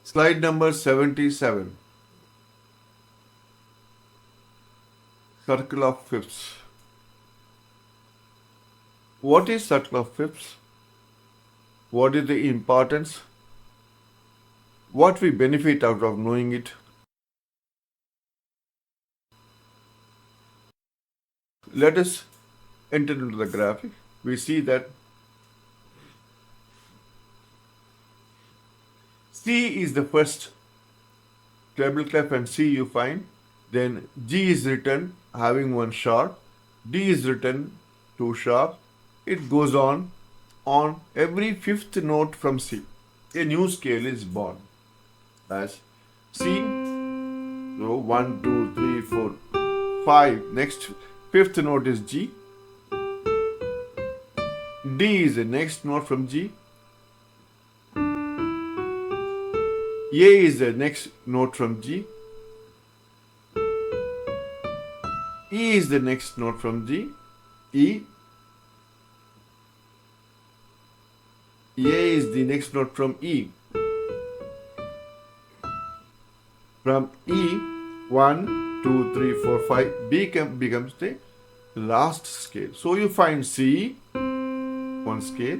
Slide number 77. Circle of fifths. What is circle of fifths? What is the importance? What we benefit out of knowing it? Let us enter into the graphic. We see that C is the first treble clef and C you find. Then G is written having one sharp. D is written two sharp. It goes on every fifth note from C. A new scale is born as C. So 1, 2, 3, 4, 5. Next fifth note is G. D is the next note from G. A is the next note from G. E is the next note from G. E. A is the next note from E. From E, 1, 2, 3, 4, 5, becomes the last scale. So you find C, one scale.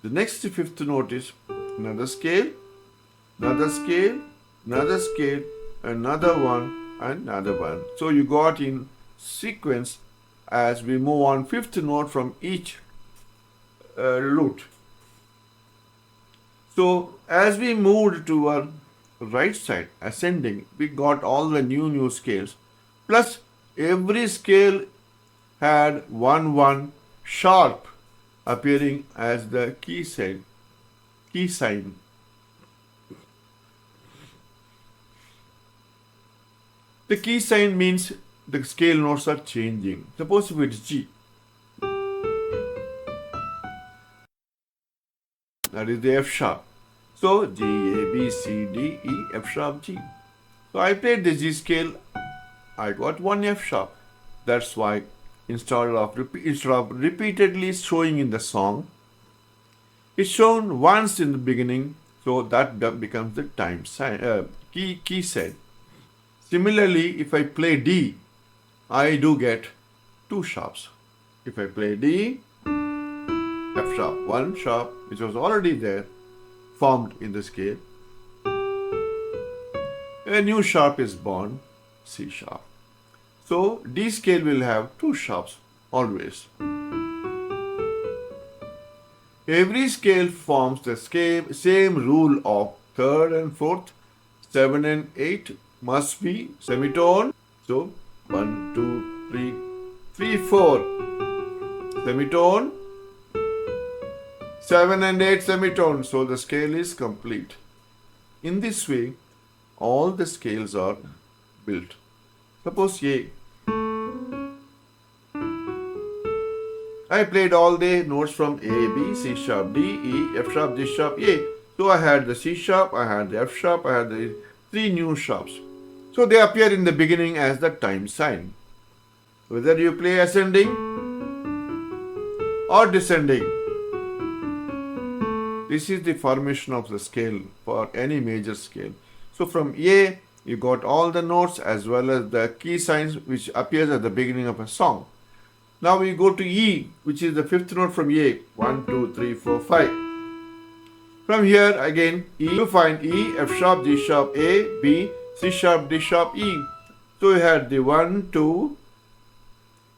The next fifth note is another scale, another scale, another scale, another one, and another one. So you got in sequence as we move on fifth note from each lute. So as we moved to our right side, ascending, we got all the new scales. Plus every scale had one sharp appearing as the key sign. The key sign means the scale notes are changing. Suppose if it's G, that is the F sharp. So G, A, B, C, D, E, F sharp, G. So I played the G scale, I got one F sharp. That's why instead of repeatedly showing in the song, it's shown once in the beginning, so that becomes the time sign, key sign. Similarly, if I play D, I do get two sharps. If I play D, F sharp, one sharp, which was already there, formed in the scale. A new sharp is born, C sharp. So D scale will have two sharps always. Every scale forms the same rule of third and fourth, 7 and 8 must be semitone. So 1, 2, 3, 4 semitone. 7 and 8 semitone, so the scale is complete. In this way, all the scales are built. Suppose A. I played all the notes from A, B, C sharp, D, E, F sharp, G sharp, A. So I had the C sharp, I had the F sharp, I had the three new sharps. So they appear in the beginning as the time sign. Whether you play ascending or descending, this is the formation of the scale for any major scale. So from A, you got all the notes as well as the key signs which appears at the beginning of a song. Now we go to E, which is the fifth note from A. 1, 2, 3, 4, 5. From here again, E, you find E, F sharp, G sharp, A, B, C sharp, D sharp, E. So you had the 1, 2,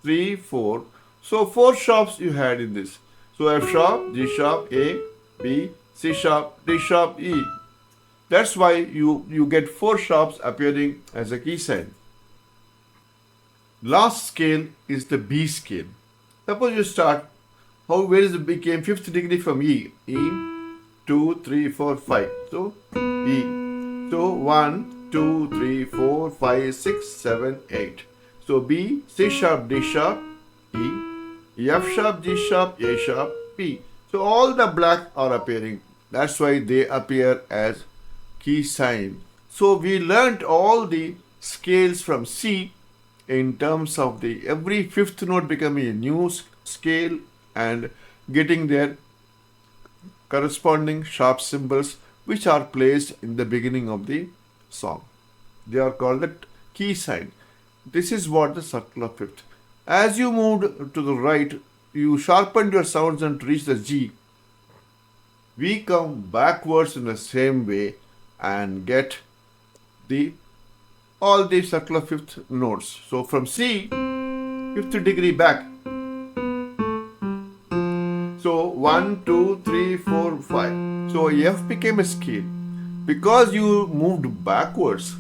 3, 4. So 4 sharps you had in this. So F sharp, G sharp, A, B, C sharp, D sharp, E. That's why you get 4 sharps appearing as a key sign. Last scale is the B scale. Suppose you start, where is it became 5th degree from E? E, 2, 3, 4, 5. So E. So 1, 2, 3, 4, 5, 6, 7, 8. So B, C sharp, D sharp, E, F sharp, G sharp, A sharp, B. So all the black are appearing. That's why they appear as key sign. So we learnt all the scales from C in terms of the every fifth note becoming a new scale and getting their corresponding sharp symbols which are placed in the beginning of the song. They are called the key sign. This is what the circle of fifth. As you moved to the right, you sharpened your sounds and reached the G. We come backwards in the same way and get the all the circle of fifth notes. So from C, fifth degree back. So 1, 2, 3, 4, 5. So F became a scale. Because you moved backwards,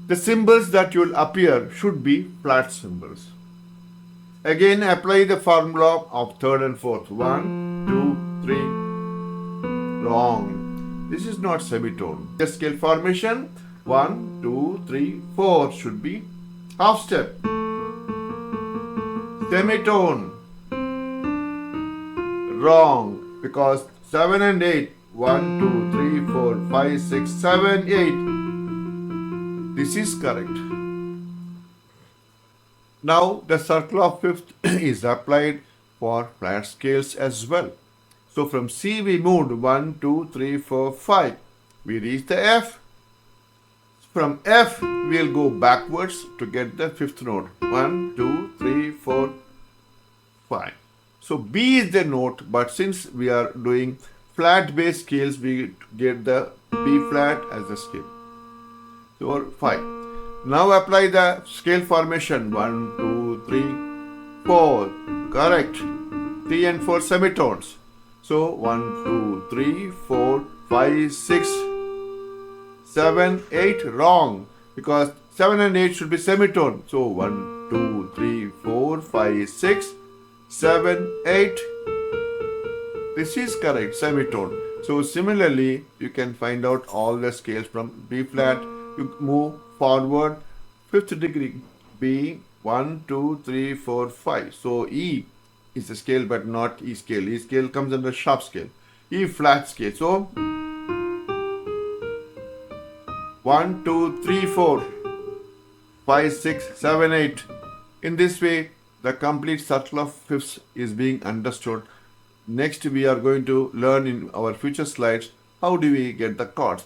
the symbols that will appear should be flat symbols. Again, apply the formula of third and fourth. 1, 2, 3. Wrong. This is not semitone. The scale formation 1, 2, 3, 4 should be half step. Semitone. Wrong, because 7 and 8. 1, 2, 3, 4, 5, 6, 7, 8. This is correct. Now the circle of fifth is applied for flat scales as well. So from C we moved 1, 2, 3, 4, 5. We reach the F. From F we'll go backwards to get the fifth note. 1, 2, 3, 4, 5. So B is the note, but since we are doing flat bass scales, we get the B flat as the scale. So 5. Now apply the scale formation 1, 2, 3, 4. Correct. 3 and 4 semitones. So 1, 2, 3, 4, 5, 6, 7, 8. Wrong. Because 7 and 8 should be semitone. So 1, 2, 3, 4, 5, 6, 7, 8. This is correct, semitone. So similarly, you can find out all the scales from B flat. You move forward, fifth degree. B, 1, 2, 3, 4, 5. So E is a scale but not E scale. E scale comes under sharp scale. E flat scale. So 1, 2, 3, 4, 5, 6, 7, 8. In this way, the complete circle of fifths is being understood. Next, we are going to learn in our future slides how do we get the chords.